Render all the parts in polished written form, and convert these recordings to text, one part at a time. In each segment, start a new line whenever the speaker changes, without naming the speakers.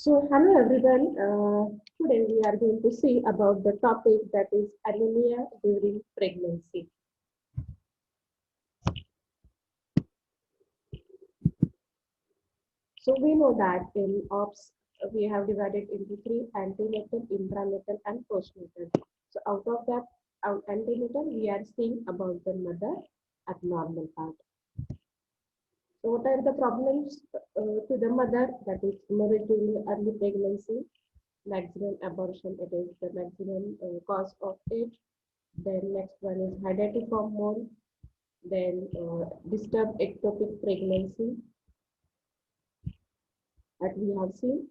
Hello everyone. Today we are going to see about the topic that is anemia during pregnancy. So we know that in OPS we have divided into three: antenatal, intranatal, and postnatal. So out of that, antenatal we are seeing about the mother abnormal part. So what are the problems to the mother? That is hemorrhage during early pregnancy, maximum abortion. It is the maximum cause of it. Then next one is hydatid hormone. Then disturbed ectopic pregnancy that we have seen.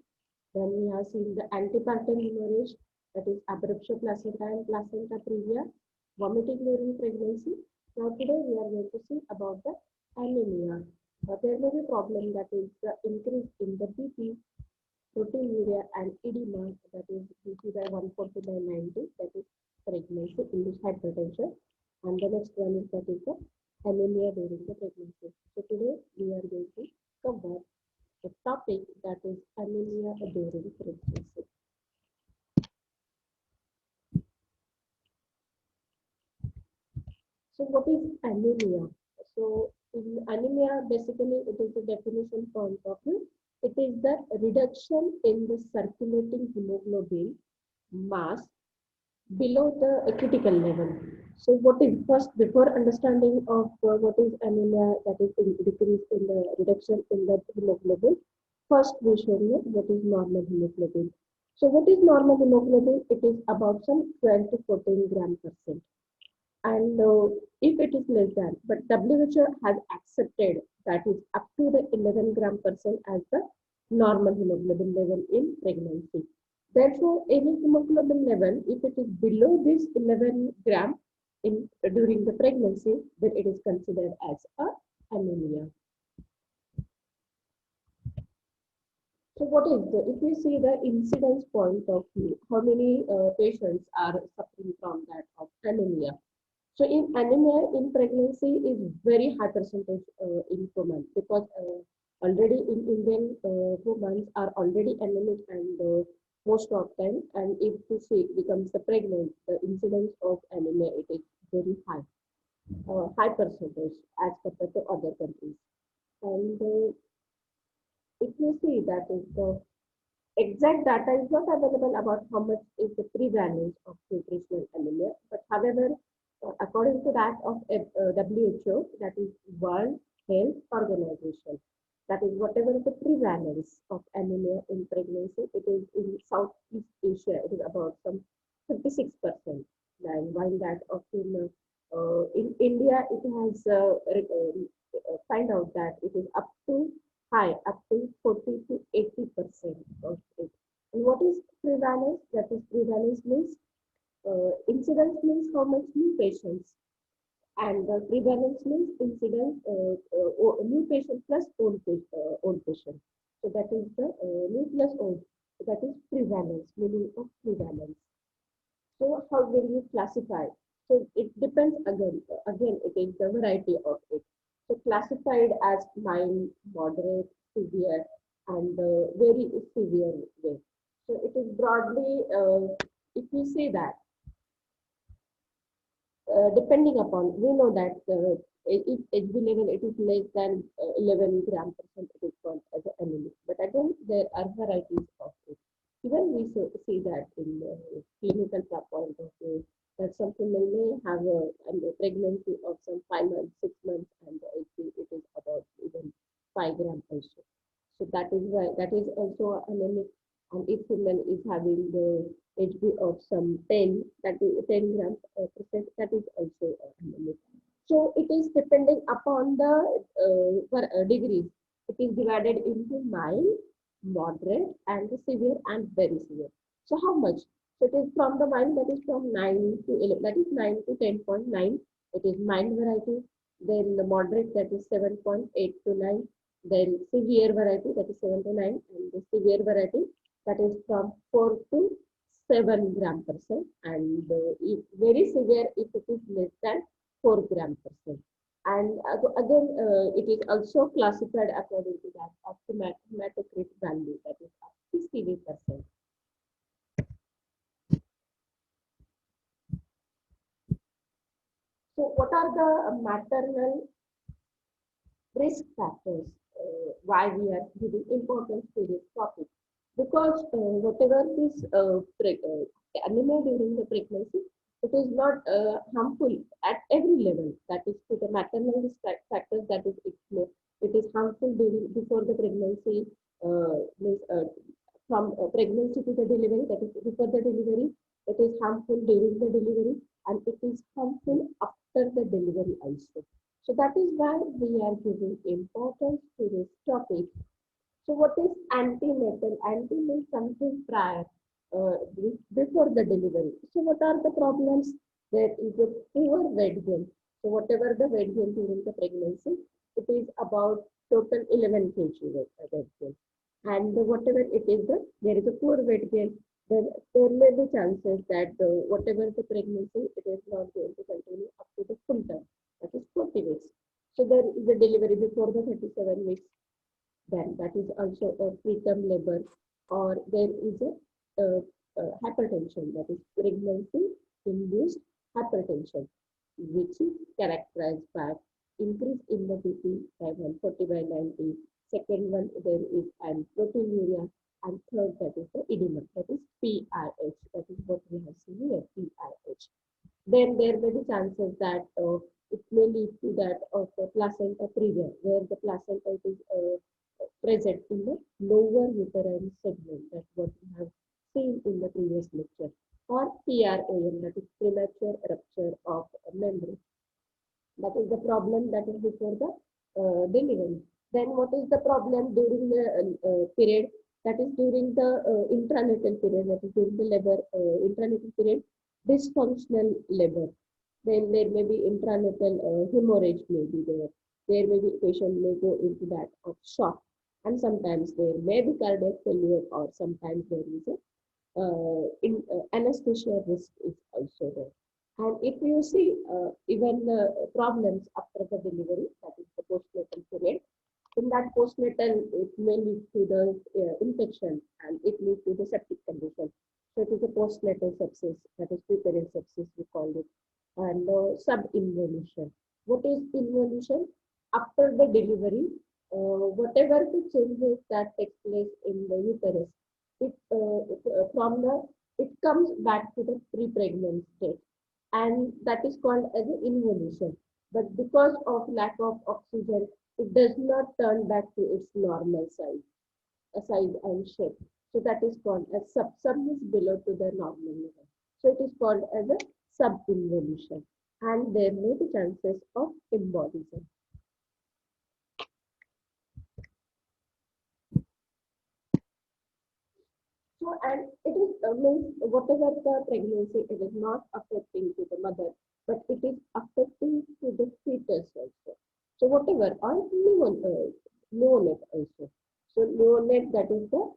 Then we have seen the antepartum hemorrhage, that is abruptio placenta and placenta previa, vomiting during pregnancy. Now today we are going to see about the anemia. There may be problem that is the increase in the BP, proteinuria and edema, that is BP by 140 by 90, that is pregnancy induced hypertension. And the next one is that is the anemia during the pregnancy. So today we are going to cover the topic that is anemia during pregnancy. So what is anemia? So in anemia, basically it is the definition point of view. It is the reduction in the circulating hemoglobin mass below the critical level. So what is first, before understanding of what is anemia, that is decrease in the reduction in the hemoglobin, first we should know what is normal hemoglobin. So what is normal hemoglobin? It is about some 12 to 14 gram percent. And if it is less than, but WHO has accepted that is up to the 11 gram percent as the normal hemoglobin level in pregnancy. Therefore, any hemoglobin level, if it is below this 11 gram in during the pregnancy, then it is considered as a anemia. So what is the, if we see the incidence point of view, how many patients are suffering from that of anemia? So in anemia in pregnancy is very high percentage in women, because already in Indian women are already anemic, and most of them, and if she becomes the pregnant, the incidence of anemia it is very high percentage as compared to other countries. And if you see that is the exact data is not available about how much is the prevalence of nutritional anemia, but however, according to that of WHO, that is World Health Organization, that is whatever the prevalence of anemia in pregnancy, it is in Southeast Asia, it is about some 56%. And while that of in India, it has find out that it is up to high, up to 40 to 80% of it. And what is prevalence? That is prevalence means incidence means how much new patients, and the prevalence means incidence new patient plus old patient. So that is the new plus old. So that is prevalence, meaning of prevalence. So how will you classify? So it depends again. Again, it is the variety of it. So classified as mild, moderate, severe, and very severe way. So it is broadly, if you say that, depending upon, we know that if HB level it is less than 11 gram percent, it is called as an anemic. But again, there are varieties of it. Even we see that in clinical point of view, that some women may have a pregnancy of some 5 months, 6 months, and the HB it is about even 5 gram also. So that is why that is also anemic. And if woman is having the HB of some 10, that is 10 grams percent, that is also anemic. So it is depending upon the degrees. It is divided into mild, moderate, and severe and very severe. So how much? So it is from the mild, that is from 9 to 11, that is 9 to 10.9. It is mild variety. Then the moderate, that is 7.8 to 9. Then severe variety, that is 7 to 9. And the severe variety, that is from 4 to 7 gram percent. And if very severe if it is less than 4 gram percent. And again, it is also classified according to that of the hematocrit value, that is of the maternal risk factors, why we are giving importance to this topic. Because whatever this anemia during the pregnancy, it is not harmful at every level. That is to the maternal risk factors, that is it is harmful during before the pregnancy, means, from pregnancy to the delivery, that is before the delivery, it is harmful during the delivery, and it is harmful after the delivery also. So that is why we are giving importance to this topic. So what is antenatal? Ante means something prior, before the delivery. So what are the problems? There is a poor weight gain. So whatever the weight gain during the pregnancy, it is about total 11 kg weight gain. And whatever it is, there is a poor weight gain. Then there may be chances that whatever the pregnancy, it is not going to continue up to the full term, that is 40 weeks. So there is a delivery before the 37 weeks, then that is also a preterm labor, or there is hypertension, that is pregnancy induced hypertension, which is characterized by increase in the BP by 140 by 90. Second one, there is an proteinuria, and third, that is the edema, that is PIH, that is what we have seen here, PIH. Then there may be chances that it may lead to that of the placenta previa, where the placenta is present in the lower uterine segment. That's what we have seen in the previous lecture. Or PROM, that is premature rupture of membrane. That is the problem that is before the delivery. Then what is the problem during the period? That is during the intranatal period, that is during the labor, intranatal period, dysfunctional labor. Then there may be intranatal hemorrhage may be there. There may be patient may go into that of shock, and sometimes there may be cardiac failure, or sometimes there is a anesthesia risk is also there. And if you see even the problems after the delivery, that is the postnatal period, in that postnatal, it may lead to the infection, and it leads to the septic condition. So it is a postnatal sepsis, that is preterm sepsis, we call it, and subinvolution. What is involution? After the delivery, whatever the changes that take place in the uterus, it comes back to the pre-pregnant state, and that is called as an involution. But because of lack of oxygen, it does not turn back to its normal size and shape. So that is called as sub is below to the normal level. So it is called as a subinvolution, and there may be chances of embolism. So, and it is means whatever the pregnancy, it is not affecting to the mother, but it is affecting to the fetus also. So whatever, or neonate also. So neonate, that is the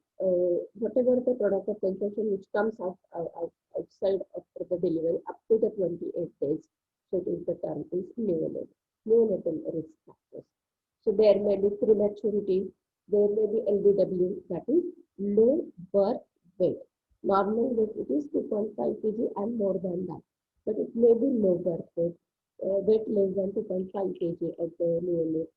whatever the product of conception which comes outside after the delivery up to the 28 days. So it is the term is neonate, neonatal risk factors. So there may be prematurity, there may be LBW, that is low birth weight. Normal weight it is 2.5 kg and more than that, but it may be low birth weight, weight less than 2.5 kg of the neonate,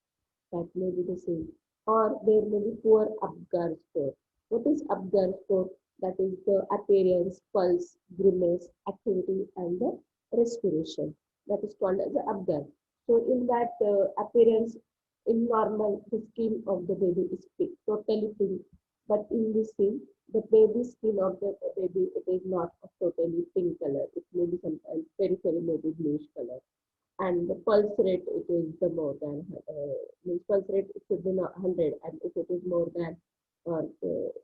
that may be the same. Or there may be poor Apgar score. What is Apgar score? That is the appearance, pulse, grimace, activity, and the respiration. That is called as the Apgar. So in that appearance, in normal, the skin of the baby is pink, totally pink. But in this scene, the baby skin of the baby, it is not of totally pink color. It may be sometimes periphery may be bluish color. And the pulse rate, it is the more than means pulse rate, it should be not 100, and if it is more than or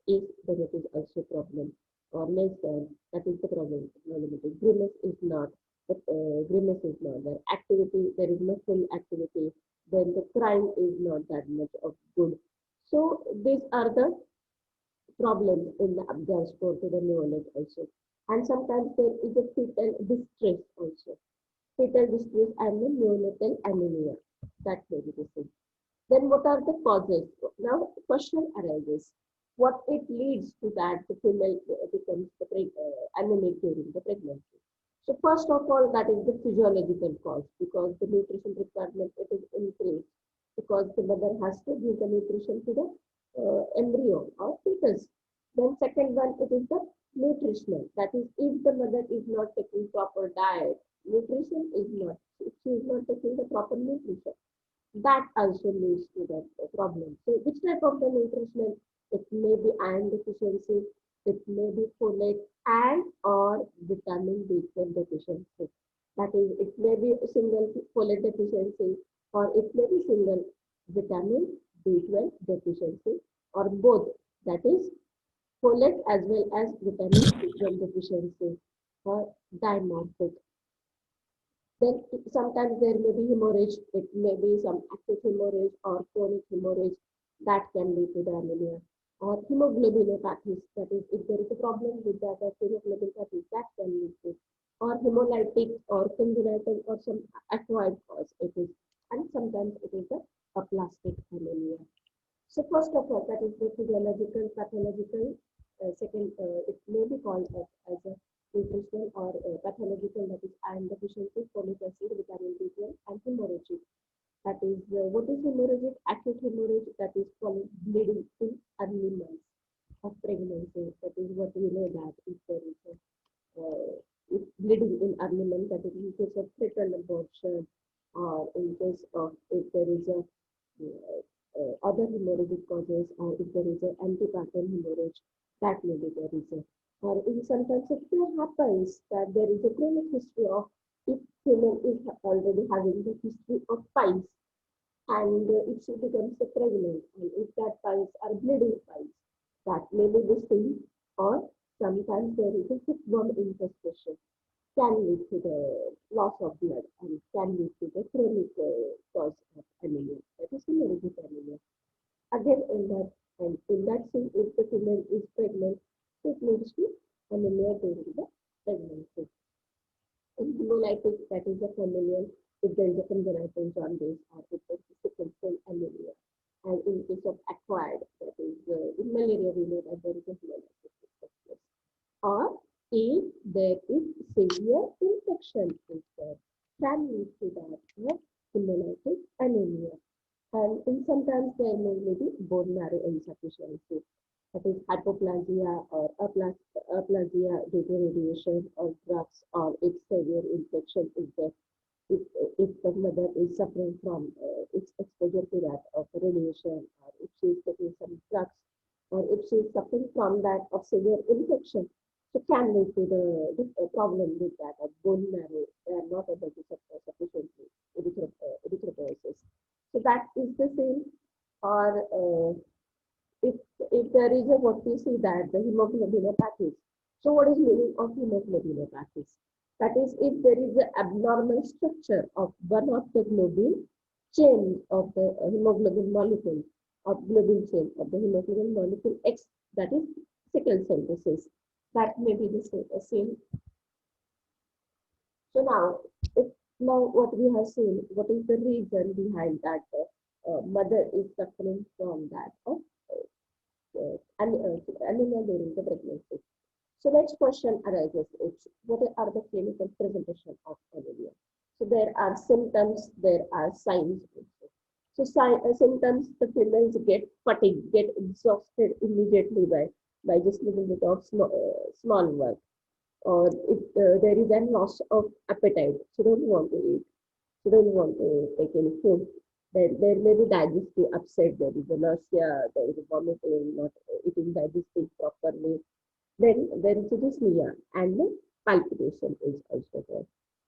if, then it is also problem, or less than, that is the problem. Grimace is not, but grimace is not there. Activity, there is no full activity. Then the crying is not that much of good. So these are the problems in the Apgar score to the neonate also. And sometimes there is a fetal distress also. Fetal distress and the neonatal anemia. That may be the same. Then what are the causes? Now the question arises. What it leads to that the female becomes the anemic during the pregnancy. So first of all, that is the physiological cause because the nutrition requirement it is increased because the mother has to give the nutrition to the embryo or fetus. Then second one, it is the nutritional. That is, if the mother is not taking proper diet, nutrition is not. If she is not taking the proper nutrition, that also leads to the problem. So which type of the nutritional? It may be iron deficiency, it may be folate and or vitamin B12 deficiency. That is, it may be a single folate deficiency or it may be single vitamin B12 deficiency or both. That is folate as well as vitamin B12 deficiency or dimorphic. Then sometimes there may be hemorrhage, it may be some acute hemorrhage or chronic hemorrhage that can lead to the anemia. Or hemoglobinopathies, that is, if there is a problem with that of hemoglobinopathies, that can lead to. Or hemolytic or congenital or some acquired cause it is. And sometimes it is a aplastic anemia. So first of all, that is the physiological, pathological. Second, it may be called as a nutritional or pathological, that is iron deficiency, folic acid, vitamin B12, and hemorrhagic. That is, what is hemorrhagic? Acute hemorrhage, that is called bleeding in early months of pregnancy. That is what we know that if there is a if bleeding in early months, that is in case of fetal abortion or in case of if there is a other hemorrhagic causes or if there is an antepartum hemorrhage, that may be the reason. Or in sometimes it happens that there is a chronic history of if woman is already having the history of piles and if she becomes pregnant and if that piles are bleeding piles, that may be the same or sometimes there is a hookworm infestation can lead to the loss of blood and can lead to the chronic cause of anemia. That is hemorrhagic anemia. Again, in that sense, if the female is pregnant, it leads to anemia during the pregnancy. In hemolytic, that is a familial, if there is a congenital jaundice or if there is a sickle cell anemia. And in case of acquired, that is in malaria, we know that there is a hemolytic. Or if there is severe infection is there, can lead to that of hemolytic anemia. And in sometimes there may be bone marrow insufficiency, that is hypoplasia or aplasia due to radiation or drugs, or if severe infection is there, if, if the mother is suffering from its exposure to that of radiation, or if she is taking some drugs, or if she is suffering from that of severe infection, so can lead to the problem with that of bone marrow. They are not able to supply sufficiently erythropoiesis. So that is the same. Or if there is a what we see that the hemoglobinopathies. So what is meaning of hemoglobinopathies? That is, if there is an abnormal structure of one of the globin chain of the hemoglobin molecule, of globin chain of the hemoglobin molecule X, that is sickle cell disease. That may be the same. So now what we have seen, what is the reason behind that mother is suffering from that of anemia during the pregnancy. So next question arises is what are the clinical presentation of anemia? So there are symptoms, there are signs also. So symptoms, the females get fatigued, get exhausted immediately by just little bit of small work, or if there is a loss of appetite, she don't want to eat, she don't want to take any food. There may be digestive upset, there is a nausea, there is a vomiting, not eating digesting properly. Then there is a dyspnea and the palpitation is also there.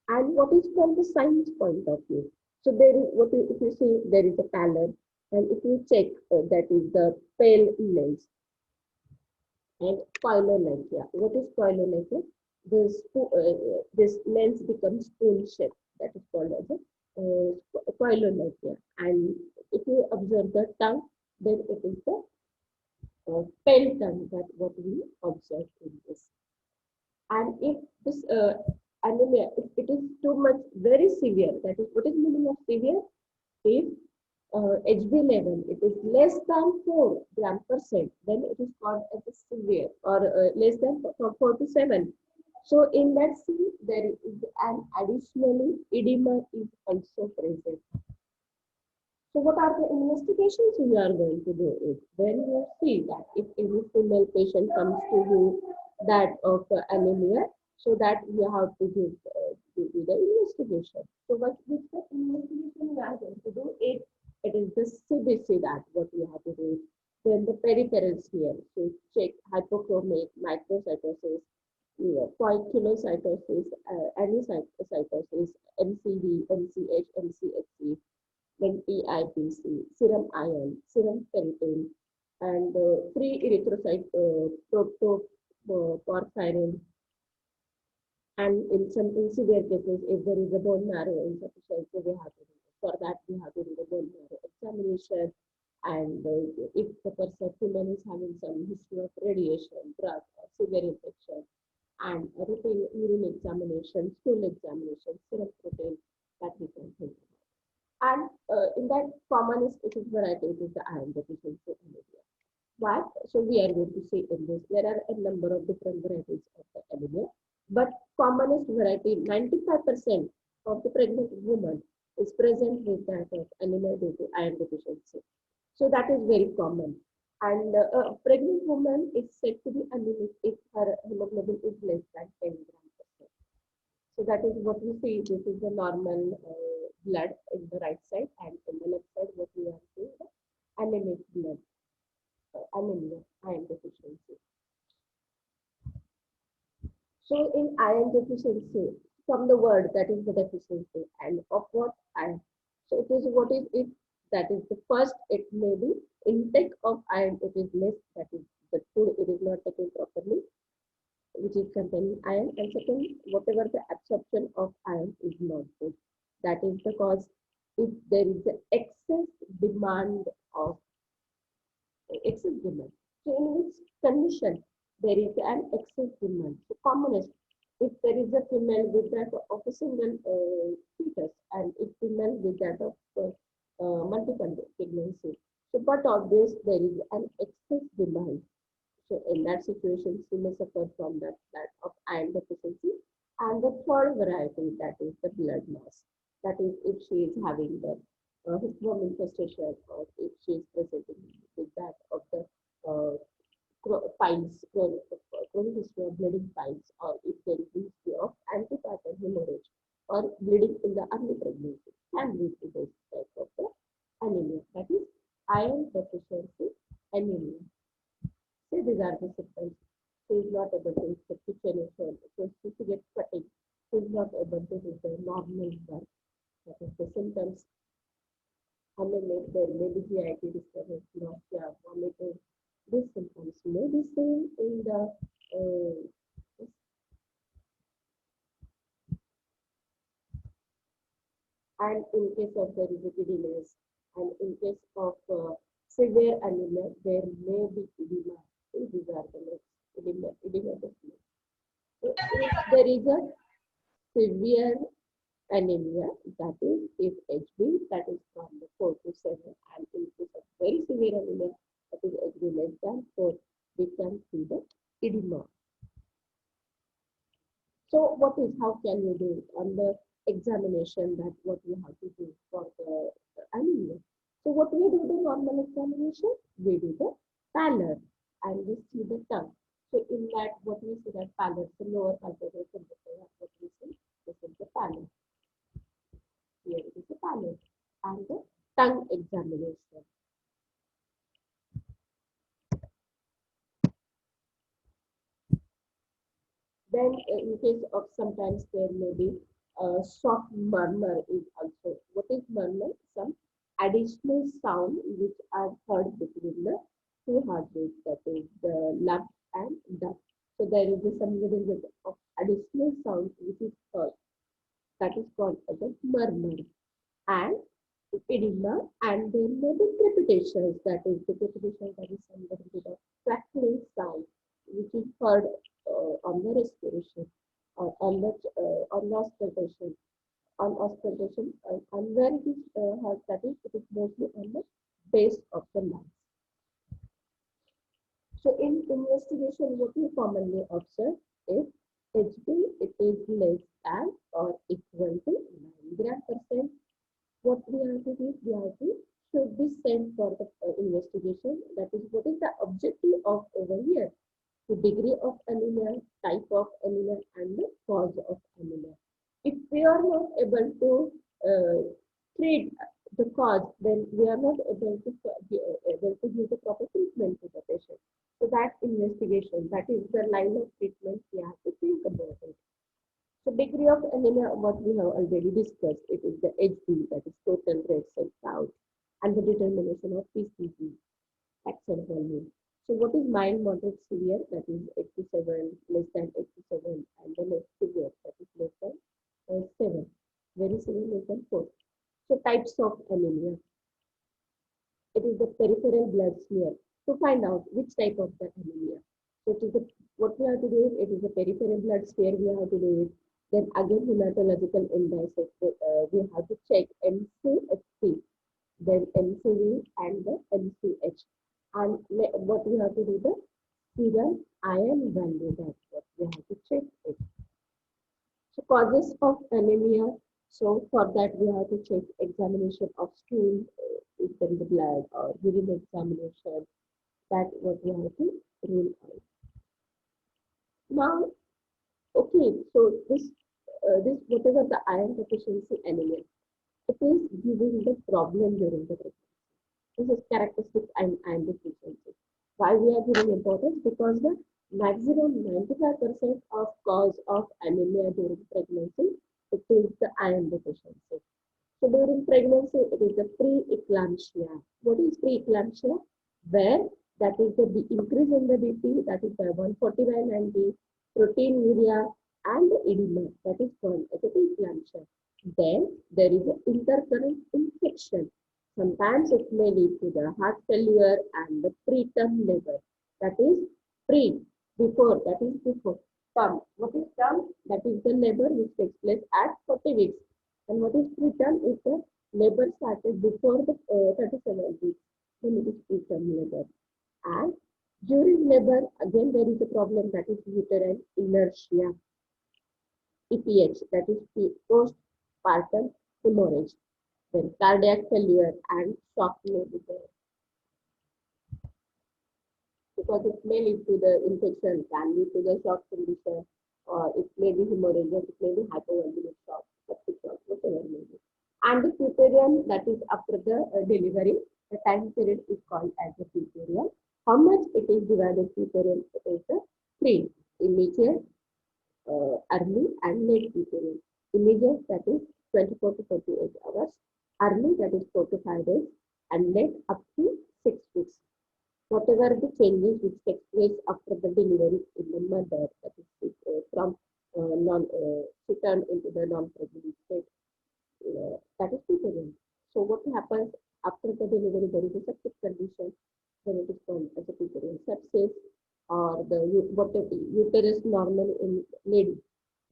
And what is from the science point of view? So there is if you see there is a pallor, and if you check that is the pale lens and koilonychia. What is koilonychia? This lens becomes spoon shaped. That is called as a koilonychia. And if you observe the tongue, then it is the pale tongue that what we observe in this. And if this anemia, if it is too much, very severe, that is what is meaning of severe? If HB level, it is less than 4 gram per cent, then it is called as a severe, or less than 4 to 7. So in that scene, there is an additionally edema is also present. So what are the investigations we are going to do is when you see that if any female patient comes to you that of anemia, so that you have to give you the investigation. So what is the investigation we are going to do? It is the CBC that what we have to do. Then the peripheral here. So check hypochromic, microcytosis, poikilocytosis, anicytosis, MCV, MCH, MCHC, then PIPC, serum iron, serum ferritin, and free erythrocyte protoporphyrin. And in severe cases, if there is a bone marrow insufficiency, we have to do for that we have to do the bone marrow examination. And if the person female is having some history of radiation, drug, or severe infection, and a routine urine examination, stool examination, serum protein that we can think. And in that commonest it is variety, it is the iron deficiency anemia. Why? So we are going to see in this, there are a number of different varieties of the anemia, but commonest variety, 95% of the pregnant woman is present with that of anemia due to iron deficiency. So that is very common. And a pregnant woman is said to be anemic if her hemoglobin is less than 10 grams per cent. So that is what we see. This is the normal blood in the right side, and in the left side, what we are seeing the anemic blood, anemia, iron deficiency. So in iron deficiency, from the word that is the deficiency, and of what iron. So it is what is it? That is the first. It may be intake of iron. It is less. That is the food. It is not taken properly, which is containing iron. And second, whatever the absorption of iron is not good. That is the cause. If there is an excess demand of excess demand. So in which condition there is an excess demand? So commonest, if there is a female with that of a single fetus and a female with that of multiple pregnancy. So but of this there is an excess demand. So in that situation, she may suffer from that of iron deficiency. And the third variety, that is the blood loss. That is if she is having the hookworm infestation, or if she is presenting with that of the piles, chronic history of bleeding piles, or if there is history of antepartum hemorrhage or bleeding in the early pregnancy, can lead to this type of the anemia. That is iron deficiency anemia. So these are the symptoms. She is not able to eat the kitchen, so she gets fatigue. She is not able to do the normal work. That is the symptoms. And then there may be GIT disturbance, nausea, vomiting. These symptoms may be seen in the and in case of the rigidities, and in case of severe anemia, there may be edema. So these are the next edema. So if there is a severe anemia, that is if HB, that is from the 4 to 7, and in case of very severe anemia, that is HB less than 4, we can see the edema. So what is, how can you do on the examination, that what you have to do for the anemia? So what we do the normal examination, we do the pallor and we see the tongue. So in that, what we see that pallor, the lower palpebral symptom, what we see, this is the pallor. Here it is the pallor and the tongue examination. Then in case of sometimes there may be a soft murmur is also. What is murmur? Some additional sound which are heard between the two heartbeats, that is the love and duck. So there is some little bit of additional sound which is heard. That is called as a murmur. And edema, and there may be crepitations, that is the crepitation, that is some little bit of crackling sound which is heard on the respiration, or on the auscultation, and where it is heard, that is it is mostly on the base of the lungs. So in investigation, what we commonly observe is HB, it is less than or equal to 9 gram percent. What we have to do, we have to should be sent for the investigation. That is what is the objective of over here. The degree of anemia, type of anemia, and the cause of anemia. If we are not able to treat the cause, then we are not able to give the proper treatment to the patient. So that investigation, that is the line of treatment we have to think about it. So degree of anemia, what we have already discussed, it is the HB, that is total red cell count, and the determination of PCV, action volume. So what is mild, moderate, severe? That is 87, less than 87, and the next severe, that is less than 7. Very severe, less than 4. So types of anemia. It is the peripheral blood smear to find out which type of the anemia. So it is the, what we have to do is it is the peripheral blood smear we have to do it. Then again hematological indices, we have to check MCHC, then MCV and the MCH. And what we have to do the serum iron value, that's what we have to check it. So causes of anemia. So for that we have to check examination of stool, if there is blood or urine examination. That what we have to rule out. Now, okay, so this whatever the iron deficiency anemia, it is giving the problem during the pregnancy. This is characteristic iron deficiency. Why we are giving importance? Because the maximum 95% of cause of anemia during pregnancy, it is the iron deficiency. So during pregnancy, it is the preeclampsia. What is preeclampsia? Where that is the increase in the BP, that is by 140 by 90, proteinuria, and the edema, that is called as a preeclampsia. Then there is an intercurrent infection. Sometimes it may lead to the heart failure and the preterm labor. That is pre, before, that is before. Term. What is term? That is the labor which takes place at 40 weeks. And what is preterm is the labor started before the 37 weeks. Then it is preterm labor. And during labor, again there is a problem, that is uterine inertia. EPH, that is postpartum hemorrhage. Then cardiac failure and shock may be there. Because it may lead to the infection, can lead to the shock condition, or it may be hemorrhage, it may be hypovolemic shock, septic shock, whatever it may be. And the puterium, that is after the delivery, the time period is called as the puterium. How much it is divided puterium? It is the 3: immediate, early, and late puterium. Immediate, that is 24 to 48 hours. Early, that is 4 to 5 days, and late up to 6 weeks. Whatever the changes which take place after the delivery in the mother, that is from she turned into the non-pregnant state, that is cesarean. So what happens after the delivery? There is a septic condition, then it is called as a cesarean sepsis, or the whatever uterus normal in lady,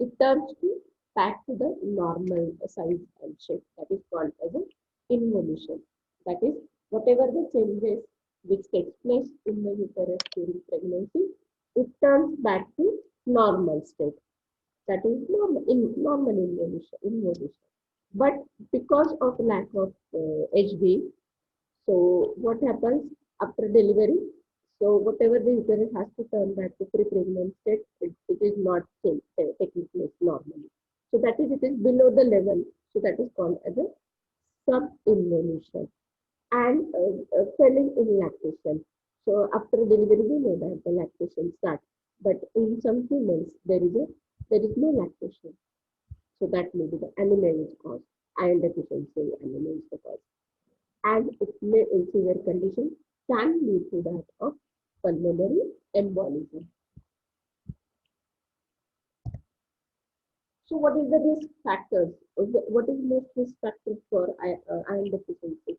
it turns to back to the normal size and shape. That is called as an involution. That is whatever the changes which takes place in the uterus during pregnancy, it turns back to normal state. That is normal involution. But because of lack of HB, so what happens after delivery? So whatever the uterus has to turn back to pre-pregnant state, it is not taking place normally. So that is, it is below the level. So that is called as a sub-involution. And failing in lactation. So after delivery, we know that the lactation starts. But in some females, there is no lactation. So that may be the anemia is cause. Iron deficiency anemia is the cause. And it may, in severe condition, can lead to that of pulmonary embolism. So what is the risk factors? What is most risk factor for iron deficiency?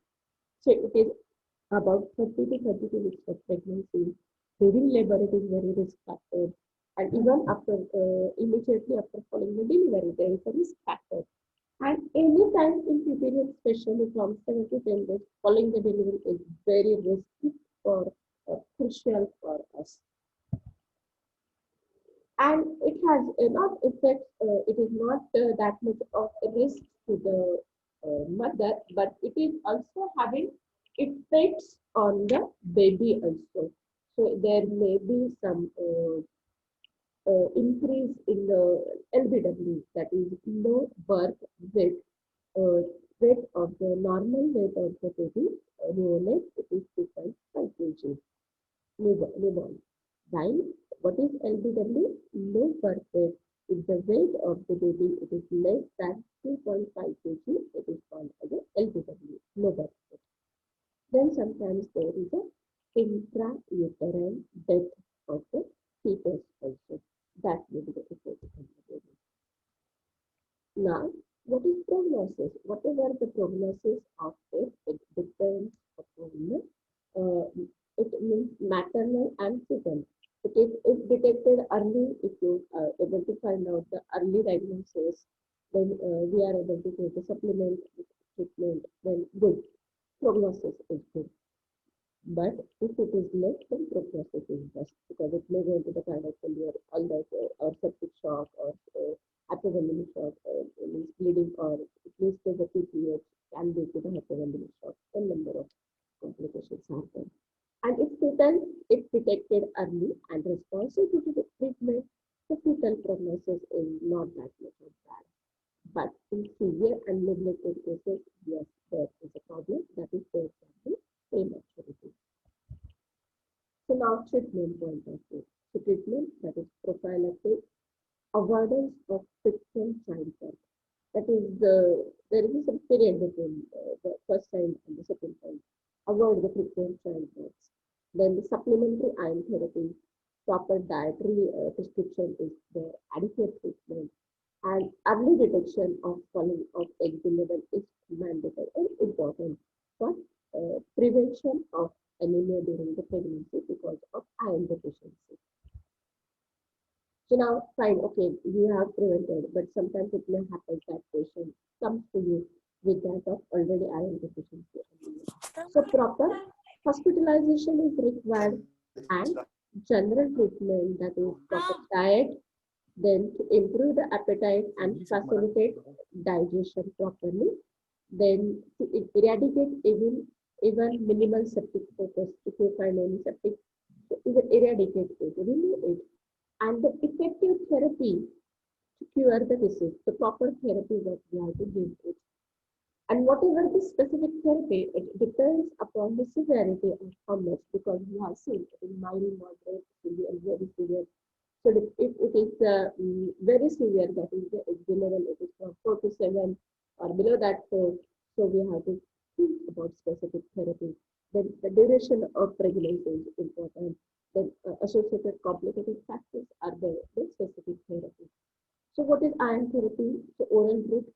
So it is about 30 to 32 weeks of pregnancy. During labor, it is very risk factor. And even after, immediately after following the delivery, there is a risk factor. And any time in cesarean, especially from 7 to 10 days following the delivery, is very risky for crucial for us. and it has enough effects. It is not that much of a risk to the mother, but it is also having effects on the baby also. So there may be some increase in the LBW, that is low birth weight, uh, weight of the normal weight of the baby, neonate, it is 2.5 kg, newborn. While what is LBW? Low birth weight. If the weight of the baby it is less than 2.5 kg, it is called as a LBW, low birth weight. Then sometimes there is a intrauterine death of the fetus also. That will be the effect on the baby. Now, what is prognosis? Whatever the prognosis of it depends upon the, it means maternal and fetal. It is if detected early, if you are able to find out the early diagnosis, then we are able to take a supplement treatment, then good. Prognosis is good. But if it is less, then prognosis is best because it may go into the kind of failure, all that, or septic shock, or hypovolemic shock, or means bleeding, or at least the PPH can lead to the hypovolemic shock. A number of complications happen. And if fetal, if detected early and responsive to the treatment, the fetal prognosis is not that much of bad. But in severe and neglected cases, yes, there is a problem. That is, there can be prematurity. So now treatment point of view. So treatment, that is prophylactic, avoidance of frequent childbirth. That is there is some period between the first time and the second time. Avoid the frequent childbirths. Then the supplementary iron therapy, proper dietary prescription is the adequate treatment, and early detection of falling of egg level is mandatory and important for prevention of anemia during the pregnancy because of iron deficiency. So now, fine, okay, you have prevented, but sometimes it may happen that patient comes to you with that of already iron deficiency anemia. So proper hospitalization is required and general treatment, that is proper diet, then to improve the appetite and facilitate digestion properly, then to eradicate even minimal septic focus. If you find any septic, even eradicate it, remove it, and the effective therapy to cure the disease, the proper therapy that we have to give it. And whatever the specific therapy, it depends upon the severity of how much, because we have seen in mild, moderate, severe, and very severe. So if it is very severe, that is the HB level, it is from 4 to 7, or below that 4. So we have to think about specific therapy. Then the duration of pregnancy is important. Then associated complicated factors are there, the specific therapy. So what is iron therapy? So oral route,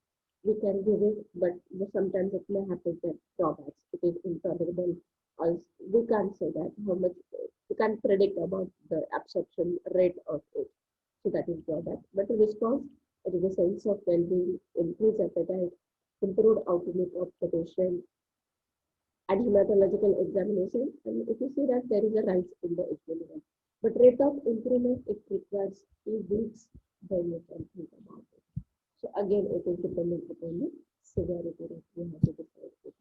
we can give it, but sometimes it may happen that drawbacks. It is intolerable. Also, we can't say that how much, we can't predict about the absorption rate of it. So that is drawback. But the response, it is a sense of well-being, increased appetite, improved outlook of the patient, and hematological examination. And if you see that there is a rise in the HB level. But rate of improvement, it requires 2 weeks, then you can think about it. So again, it is dependent upon the severity that we have to decide it.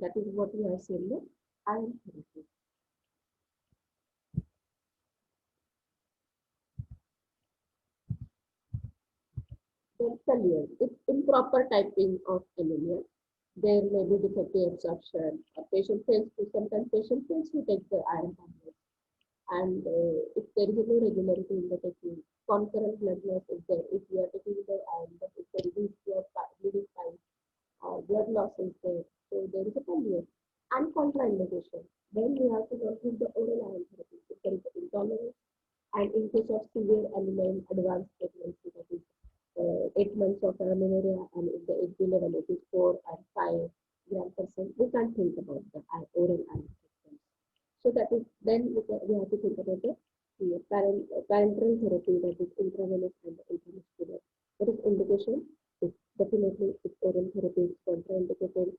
That is what we have seen the iron therapy. Then failure. It's improper typing of anemia. There may be defective absorption. A patient fails to, sometimes patient fails to take the iron tablets. And if there is no regularity in the taking, concurrent blood loss is there. If you are taking the iron, but if there is your bleeding time, blood loss is there. So there is a failure and contraindication. Then we have to work with the oral iron therapy. If there is intolerance, and in case of severe anemia in advanced pregnancy, that is 8 months of amenorrhea, and if the HB level it is 4 and 5 gram percent, we can't think about the oral iron treatment. So that is, then we have to think about the parenteral therapy, that is intravenous and the intramuscular. That is indication if Definitely, if oral therapy is contraindicated,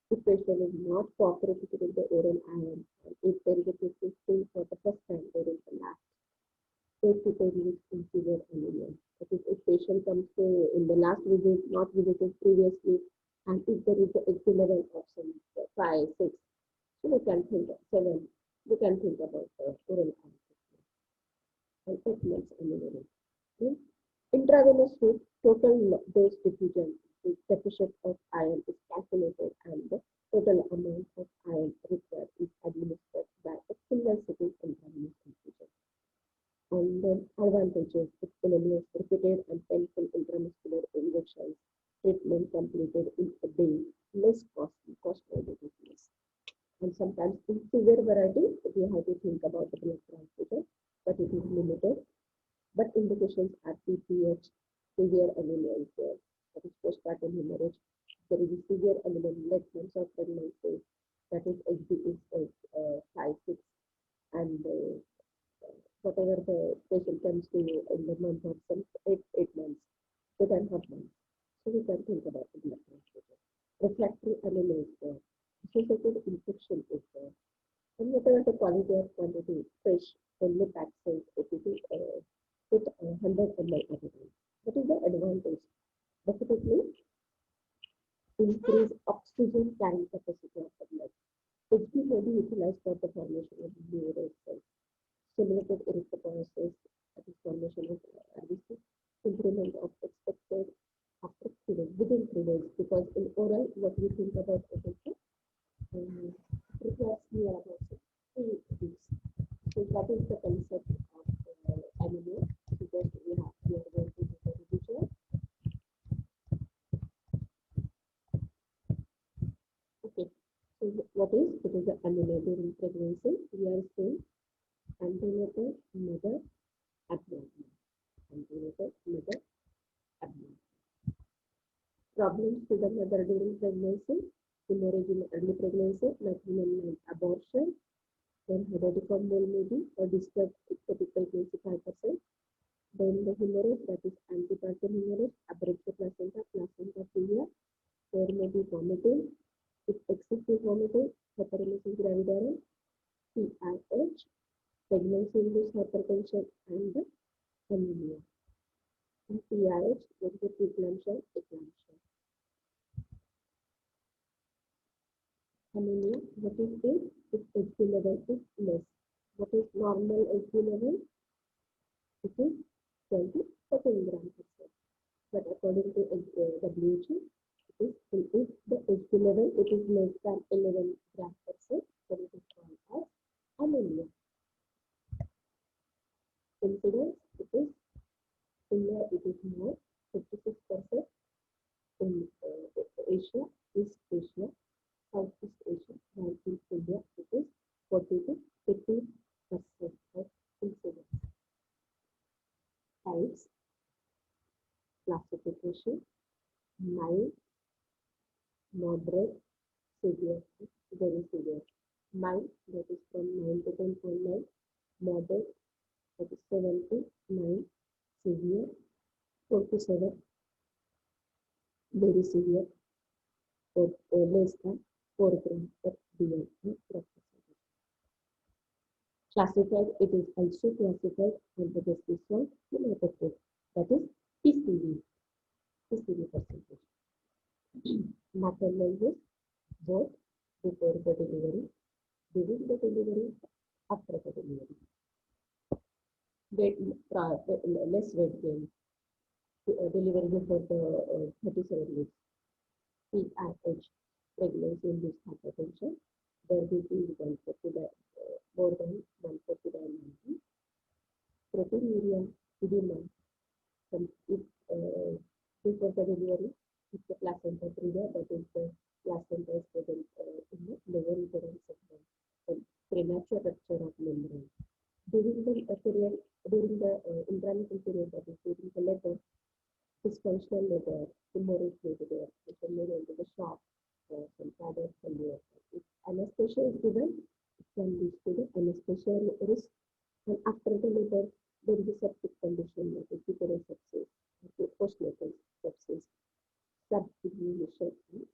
if patient is not cooperative with the oral iron, and if there is a persisting for the first time during the last 8 to 10 weeks in severe anemia. That is, if patient comes to in the last visit, not visited previously, and if there is a HB level of some 5, 6, so we can think of 7, we can think about oral iron and 8 months anemia. Hmm? Intravenous route, total dose diffusion is deficit of iron is calculated and the total amount of iron required is administered by a single sitting intravenous infusion. And then advantages, it eliminates repeated and painful intramuscular injections, treatment completed in a day, less costly, cost effectiveness. And sometimes in severe variety, we have to think about the blood transfusion, but it is limited. But indications are PPH, severe anemia is there, that is postpartum hemorrhage. There is a severe anemia in late months of pregnancy, that is HB is 5, 6, and whatever the patient comes to you in the month of some 8 months, 8.5 months. So we can think about the blood transfusion. Refractory anemia is there. Associated infection is there. And whatever the quality of quantity, fresh, only packed cells, APP, with 100 ml at a time. What is the advantage? Definitely increase oxygen carrying capacity of the blood. HB may be utilized for the formation of new red cells. Stimulated erythropoiesis, that is formation of RBC, improvement of expected after 3 days, within 3 days, because in oral, what we think about it requires near about 3 weeks. So that is the concept of anemia. So that we are going to do the revision. Okay. So what is it? Is the anemia during pregnancy? We are saying antenatal mother abnormal. Antenatal mother abnormal. Problems to the mother during pregnancy, hemorrhage in early pregnancy, maternal abortion, then hereditary mole maybe, or disturbed ectopic pregnancy 5%. Then the hemorrhage, that is antepartum hemorrhage, abruptio placenta, placenta previa, there may be vomiting, if excessive vomiting, hyperemesis gravidarum, PIH, pregnancy-induced hypertension, and the anemia. In PIH, there is a preeclampsia, eclampsia. Anemia, what is this? If HB level is less. What is normal HB level? It is 20 to 14 grams per cell. But according to WHO, if the HB level it is less than 11 grams per cell, then it is called as anemia. Incidence, it is India, it is more 56%. In Asia, East Asia, Southeast Asia, while in India, it is 40 to 50% of incidence. Types, classification, mild, moderate, severe, very severe. Mild, that is from 9 to 10.9, moderate, that is 7 to 9, severe, 4 to 7, very severe, or less than 4 grams per dl. Classified, it is also classified under the system phenotypic, that is PCV, PCV percentage. Maternal risk, both before the delivery, during the delivery, after the delivery. Weight, less weight gain, delivery before the 37 weeks. PIH, pregnancy-induced hypertension, their BP is 140 more than 140/90. Proteinuria, edema, if before the delivery, if the placenta previa, that is the placenta is present in the lower uterine segment, then premature rupture of membrane. During the period, during the intranatal period, that is during the labor, dysfunctional labor, hemorrhage may be there, which can lead into the shock, some cardiac failure. If anesthesia is given, it can lead to the anesthesia risk, and after the labor, there is a septic condition, that is uterine sepsis, postnatal sepsis, actively researching.